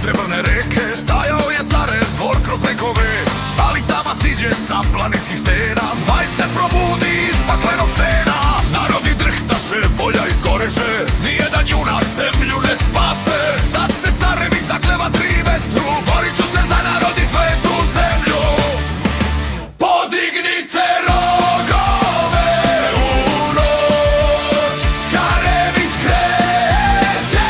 srebrne reke stajao je Carev dvor kroz vekove, ali tama siđe sa planinskih stena, zmaj se probudi iz paklenog sena. Narodi drhtaše, polja izgoreše, nijedan junak zemlju ne spase. Tad se Carević zakleva tri vetru, borit ću se za narod i svetu zemlju. Podignite rogove u noć, Carević kreće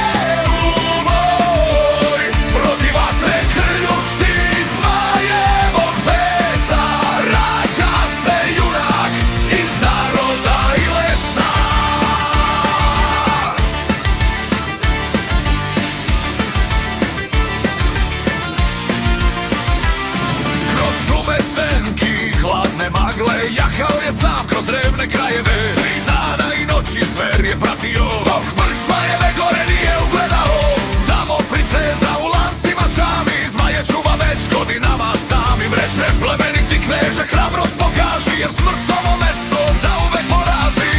u boj. Protiv vatre krljušti zmajevog besa, rađa se junak iz naroda i lesa. Kroz šume senki, hladne magle, jahao je sam kroz drevne krajeve. 3 dana i noći zver je pratio, dok vrh zmajeve gore nije ugledao. Tamo princeza u lancima čami, zmaje čuva već godinama samim. Reče plemeniti kneže, hrabrost pokaži, jer smrt ovo mesto zauvek porazi.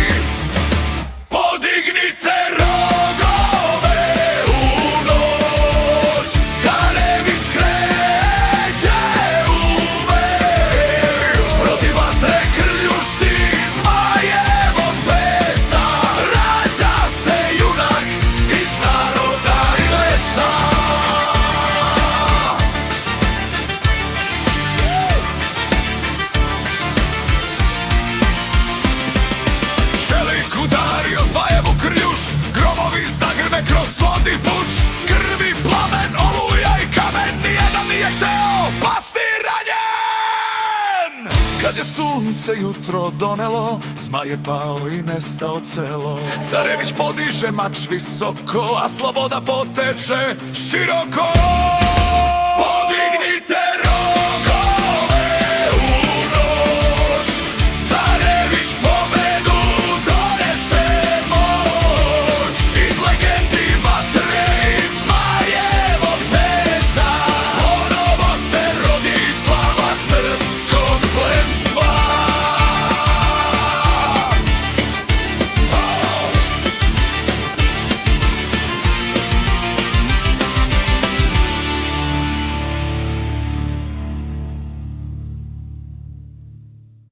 Podignite rogove u noć, Carević kreće u boj. Protiv vatre krljušti zmajevog besa, rađa se junak iz naroda i lesa. Šelik udario zmajevu krljuš, gromovi zagrme kroz svod i puč. Krvi, plamen, oluja i kamen, nijedan nije hteo pasti ranjen. Kad je sunce jutro donelo, zmaj je pao i nestao celo. Carević podiže mač visoko, a sloboda poteče široko.